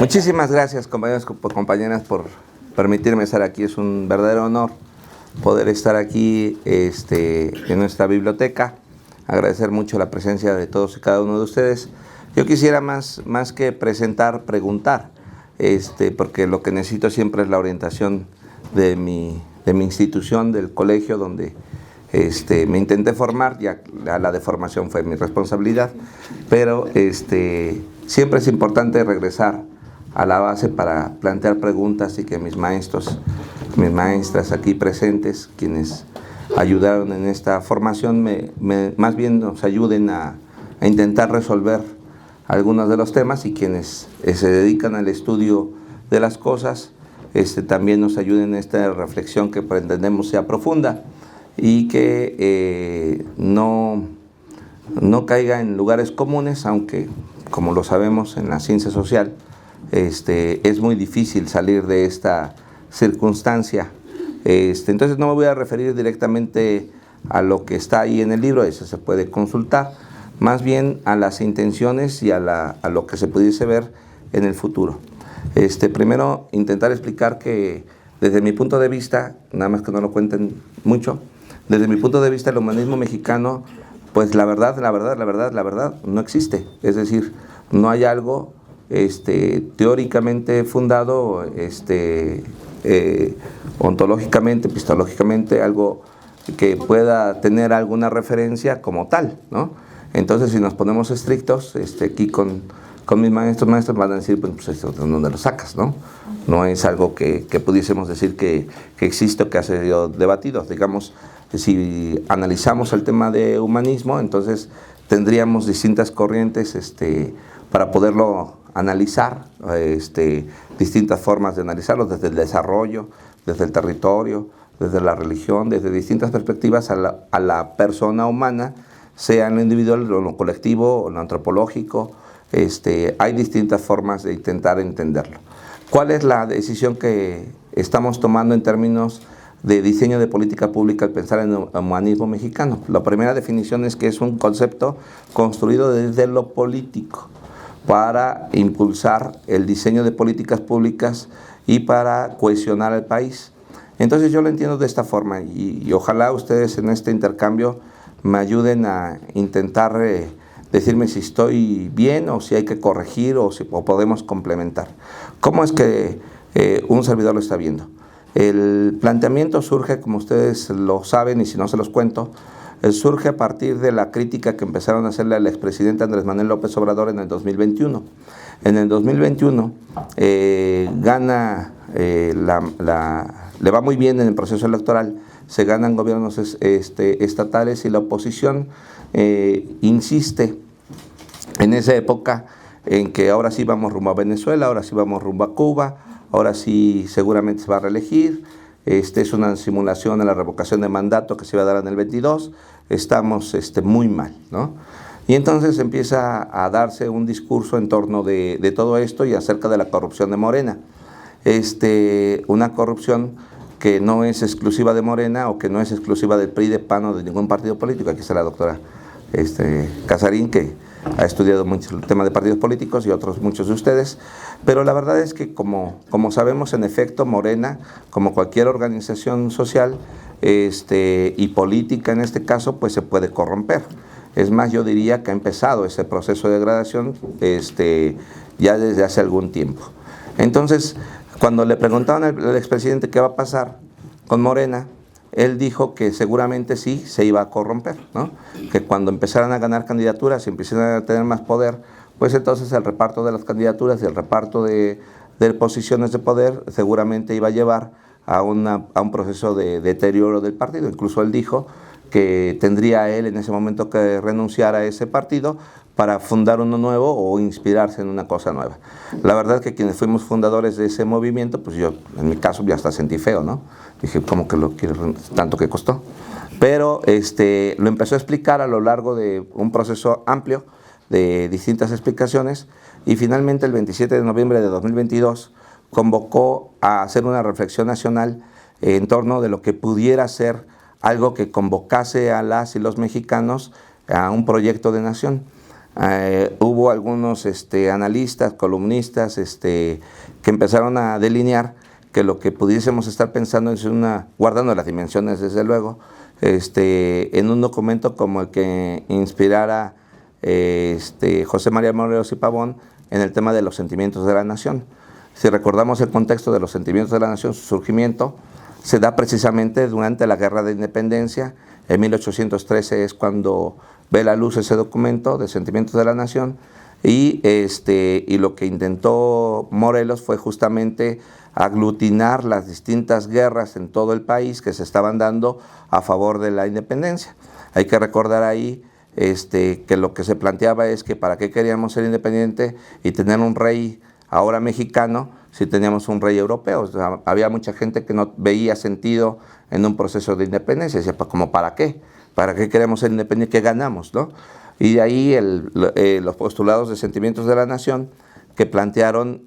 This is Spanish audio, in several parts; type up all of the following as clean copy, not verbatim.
Muchísimas gracias, compañeros y compañeras, por permitirme estar aquí. Es un verdadero honor poder estar aquí en nuestra biblioteca. Agradecer mucho la presencia de todos y cada uno de ustedes. Yo quisiera más que presentar, preguntar, porque lo que necesito siempre es la orientación de mi institución, del colegio donde me intenté formar. Ya la de formación fue mi responsabilidad, pero siempre es importante regresar a la base para plantear preguntas y que mis maestros, mis maestras aquí presentes, quienes ayudaron en esta formación, más bien nos ayuden a intentar resolver algunos de los temas, y quienes se dedican al estudio de las cosas también nos ayuden en esta reflexión que pretendemos sea profunda y que no caiga en lugares comunes, aunque, como lo sabemos en la ciencia social, es muy difícil salir de esta circunstancia. Entonces no me voy a referir directamente a lo que está ahí en el libro, eso se puede consultar, más bien a las intenciones y a lo que se pudiese ver en el futuro. Primero, intentar explicar que desde mi punto de vista, nada más que no lo cuenten mucho, desde mi punto de vista el humanismo mexicano, pues la verdad no existe. Es decir, no hay algo teóricamente fundado, ontológicamente, epistemológicamente, algo que pueda tener alguna referencia como tal, ¿no? Entonces, si nos ponemos estrictos, aquí con mis maestros van a decir, pues, ¿de dónde lo sacas, no? No es algo que pudiésemos decir que existe o que ha sido debatido. Digamos, si analizamos el tema de humanismo, entonces tendríamos distintas corrientes para poderlo analizar, distintas formas de analizarlo, desde el desarrollo, desde el territorio, desde la religión, desde distintas perspectivas a la persona humana, sea en lo individual, o en lo colectivo, o en lo antropológico. Hay distintas formas de intentar entenderlo. ¿Cuál es la decisión que estamos tomando en términos de diseño de política pública al pensar en el humanismo mexicano? La primera definición es que es un concepto construido desde lo político para impulsar el diseño de políticas públicas y para cohesionar al país. Entonces yo lo entiendo de esta forma, y ojalá ustedes en este intercambio me ayuden a intentar decirme si estoy bien o si hay que corregir o podemos complementar. ¿Cómo es que un servidor lo está viendo? El planteamiento surge, como ustedes lo saben, y si no se los cuento, surge a partir de la crítica que empezaron a hacerle al expresidente Andrés Manuel López Obrador en el 2021. En el 2021 le va muy bien en el proceso electoral, se ganan gobiernos estatales, y la oposición insiste en esa época en que ahora sí vamos rumbo a Venezuela, ahora sí vamos rumbo a Cuba, ahora sí seguramente se va a reelegir, es una simulación a la revocación de mandato que se va a dar en el 22, estamos muy mal, ¿no? Y entonces empieza a darse un discurso en torno de todo esto y acerca de la corrupción de Morena. Una corrupción que no es exclusiva de Morena, o que no es exclusiva del PRI, de PAN o de ningún partido político. Aquí está la doctora Casarín, que ha estudiado mucho el tema de partidos políticos, y otros muchos de ustedes, pero la verdad es que como sabemos, en efecto, Morena, como cualquier organización social y política en este caso, pues se puede corromper. Es más, yo diría que ha empezado ese proceso de degradación ya desde hace algún tiempo. Entonces, cuando le preguntaban al expresidente qué va a pasar con Morena, él dijo que seguramente sí se iba a corromper, ¿no? Que cuando empezaran a ganar candidaturas y empezaran a tener más poder, pues entonces el reparto de las candidaturas y el reparto de posiciones de poder seguramente iba a llevar a un proceso de deterioro del partido. Incluso él dijo que tendría él en ese momento que renunciar a ese partido para fundar uno nuevo o inspirarse en una cosa nueva. La verdad es que quienes fuimos fundadores de ese movimiento, pues yo, en mi caso, ya hasta sentí feo, ¿no? Dije, ¿cómo que lo quiero tanto que costó? Pero lo empezó a explicar a lo largo de un proceso amplio de distintas explicaciones, y finalmente el 27 de noviembre de 2022 convocó a hacer una reflexión nacional en torno de lo que pudiera ser algo que convocase a las y los mexicanos a un proyecto de nación. hubo algunos analistas, columnistas, que empezaron a delinear que lo que pudiésemos estar pensando es guardando las dimensiones desde luego, en un documento como el que inspirara José María Morelos y Pavón en el tema de los sentimientos de la nación. Si recordamos el contexto de los sentimientos de la nación, su surgimiento se da precisamente durante la Guerra de Independencia. En 1813 es cuando ve la luz ese documento de sentimientos de la nación, y lo que intentó Morelos fue justamente aglutinar las distintas guerras en todo el país que se estaban dando a favor de la independencia. Hay que recordar ahí que lo que se planteaba es que para qué queríamos ser independientes y tener un rey ahora mexicano si teníamos un rey europeo. O sea, había mucha gente que no veía sentido en un proceso de independencia. Decía, pues, ¿como para qué? ¿Para qué queremos ser independientes? ¿Qué ganamos, no? Y de ahí los postulados de sentimientos de la nación que plantearon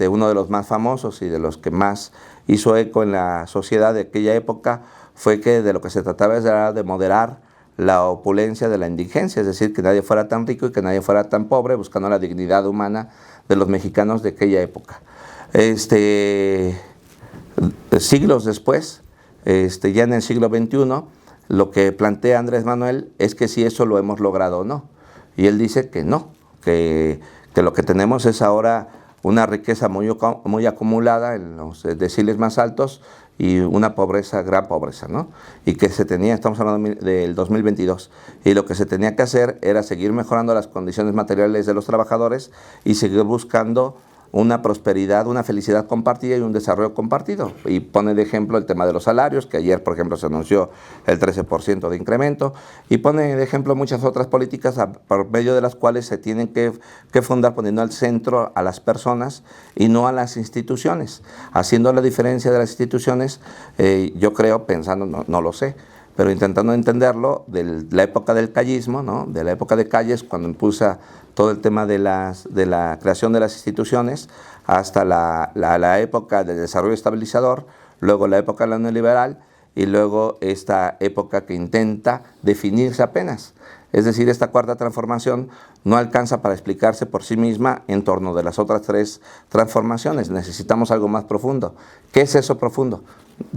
uno de los más famosos y de los que más hizo eco en la sociedad de aquella época fue que de lo que se trataba era de moderar la opulencia de la indigencia, es decir, que nadie fuera tan rico y que nadie fuera tan pobre, buscando la dignidad humana de los mexicanos de aquella época. Siglos después, ya en el siglo XXI, lo que plantea Andrés Manuel es que si eso lo hemos logrado o no. Y él dice que no, que lo que tenemos es ahora una riqueza muy acumulada en los deciles más altos y una pobreza, gran pobreza, ¿no? Y que estamos hablando del 2022, y lo que se tenía que hacer era seguir mejorando las condiciones materiales de los trabajadores y seguir buscando una prosperidad, una felicidad compartida y un desarrollo compartido. Y pone de ejemplo el tema de los salarios, que ayer, por ejemplo, se anunció el 13% de incremento, y pone de ejemplo muchas otras políticas por medio de las cuales se tienen que fundar poniendo al centro a las personas y no a las instituciones. Haciendo la diferencia de las instituciones, yo creo, pensando, no lo sé, pero intentando entenderlo, de la época del callismo, ¿no? De la época de Calles, cuando impulsa todo el tema de la creación de las instituciones, hasta la época del desarrollo estabilizador, luego la época de la neoliberal, y luego esta época que intenta definirse apenas. Es decir, esta cuarta transformación no alcanza para explicarse por sí misma en torno de las otras tres transformaciones. Necesitamos algo más profundo. ¿Qué es eso profundo?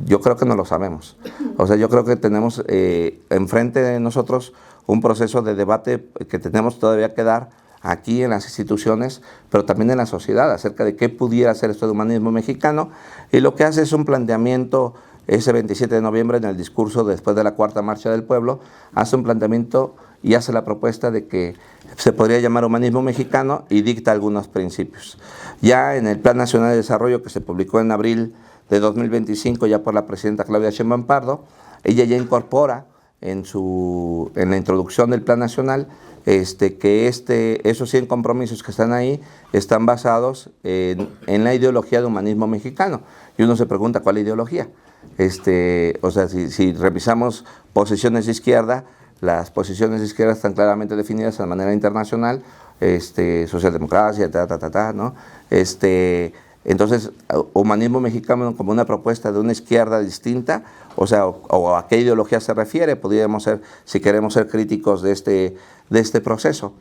Yo creo que no lo sabemos. O sea, yo creo que tenemos enfrente de nosotros un proceso de debate que tenemos todavía que dar aquí en las instituciones, pero también en la sociedad, acerca de qué pudiera ser esto de humanismo mexicano. Y lo que hace es un planteamiento, ese 27 de noviembre, en el discurso después de la Cuarta Marcha del Pueblo, hace un planteamiento y hace la propuesta de que se podría llamar humanismo mexicano y dicta algunos principios. Ya en el Plan Nacional de Desarrollo, que se publicó en abril de 2025, ya por la presidenta Claudia Sheinbaum Pardo, ella ya incorpora en la introducción del Plan Nacional que esos 100 compromisos que están ahí están basados en la ideología de humanismo mexicano. Y uno se pregunta, ¿cuál ideología? O sea, si revisamos posiciones de izquierda, las posiciones de izquierda están claramente definidas de manera internacional, socialdemocracia, ¿no? Entonces, humanismo mexicano como una propuesta de una izquierda distinta, o sea, o a qué ideología se refiere, podríamos ser, si queremos ser críticos de este proceso.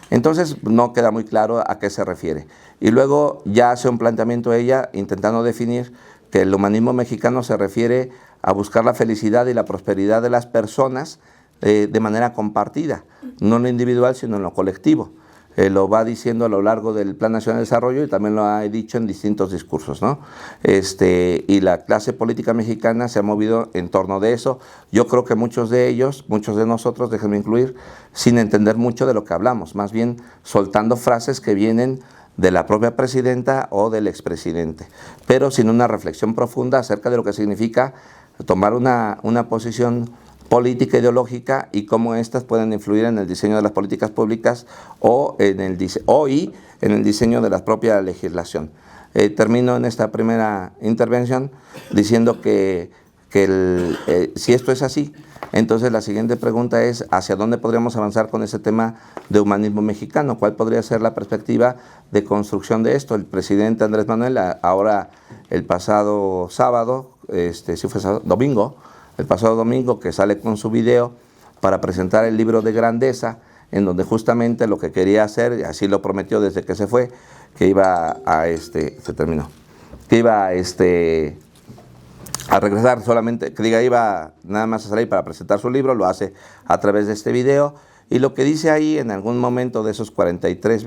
Entonces, no queda muy claro a qué se refiere. Y luego ya hace un planteamiento ella intentando definir que el humanismo mexicano se refiere a buscar la felicidad y la prosperidad de las personas de manera compartida, no en lo individual, sino en lo colectivo. Lo va diciendo a lo largo del Plan Nacional de Desarrollo y también lo ha dicho en distintos discursos, ¿no? Y la clase política mexicana se ha movido en torno de eso. Yo creo que muchos de ellos, muchos de nosotros, déjenme incluir, sin entender mucho de lo que hablamos, más bien soltando frases que vienen de la propia presidenta o del expresidente, pero sin una reflexión profunda acerca de lo que significa tomar una posición política ideológica y cómo éstas pueden influir en el diseño de las políticas públicas o en el diseño de la propia legislación. Termino en esta primera intervención diciendo que si esto es así, entonces la siguiente pregunta es ¿hacia dónde podríamos avanzar con ese tema de humanismo mexicano? ¿Cuál podría ser la perspectiva de construcción de esto? El presidente Andrés Manuel, ahora el pasado sábado, domingo, el pasado domingo, que sale con su video para presentar el libro de grandeza, en donde justamente lo que quería hacer, y así lo prometió desde que se fue, que iba a se terminó, que iba a regresar solamente, que diga, iba nada más a salir para presentar su libro, lo hace a través de este video, y lo que dice ahí en algún momento de esos 43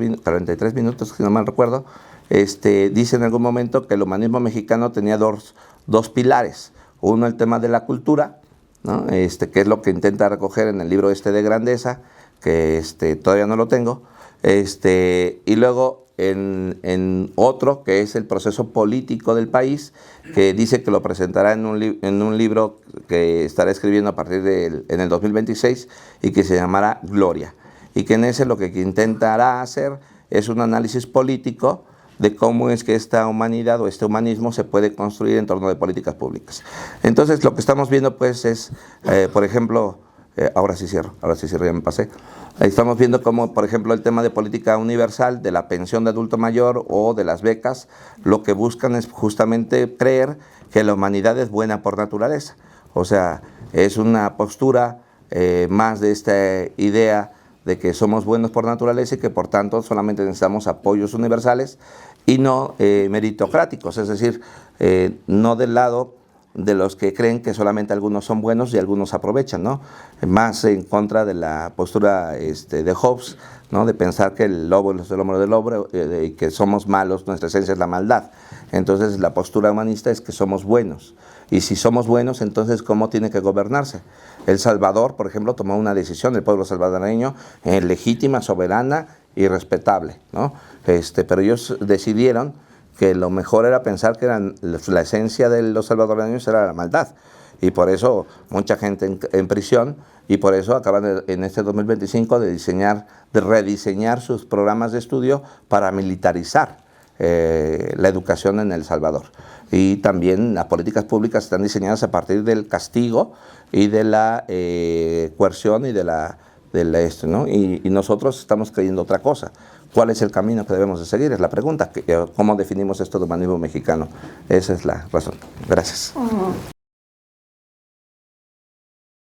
minutos, si no mal recuerdo, dice en algún momento que el humanismo mexicano tenía dos pilares. Uno, el tema de la cultura, ¿no? Que es lo que intenta recoger en el libro de Grandeza, que todavía no lo tengo, y luego en otro, que es el proceso político del país, que dice que lo presentará en un libro que estará escribiendo a partir en el 2026 y que se llamará Gloria, y que en ese lo que intentará hacer es un análisis político de cómo es que esta humanidad o este humanismo se puede construir en torno de políticas públicas. Entonces, lo que estamos viendo pues es, por ejemplo, ahora sí cierro, ya me pasé. Estamos viendo cómo, por ejemplo, el tema de política universal, de la pensión de adulto mayor o de las becas, lo que buscan es justamente creer que la humanidad es buena por naturaleza. O sea, es una postura más de esta idea de que somos buenos por naturaleza y que por tanto solamente necesitamos apoyos universales y no meritocráticos, es decir, no del lado de los que creen que solamente algunos son buenos y algunos aprovechan, ¿no? Más en contra de la postura de Hobbes, ¿no? De pensar que el lobo es el hombre del lobo y que somos malos, nuestra esencia es la maldad. Entonces la postura humanista es que somos buenos. Y si somos buenos, entonces ¿cómo tiene que gobernarse? El Salvador, por ejemplo, tomó una decisión, el pueblo salvadoreño, legítima, soberana y respetable, ¿no? Pero ellos decidieron que lo mejor era pensar que la esencia de los salvadoreños era la maldad. Y por eso mucha gente en prisión, y por eso acaban en este 2025 de rediseñar sus programas de estudio para militarizar la educación en El Salvador. Y también las políticas públicas están diseñadas a partir del castigo y de la coerción y ¿no? Y nosotros estamos creyendo otra cosa. ¿Cuál es el camino que debemos de seguir? Es la pregunta. ¿Cómo definimos esto de humanismo mexicano? Esa es la razón. Gracias.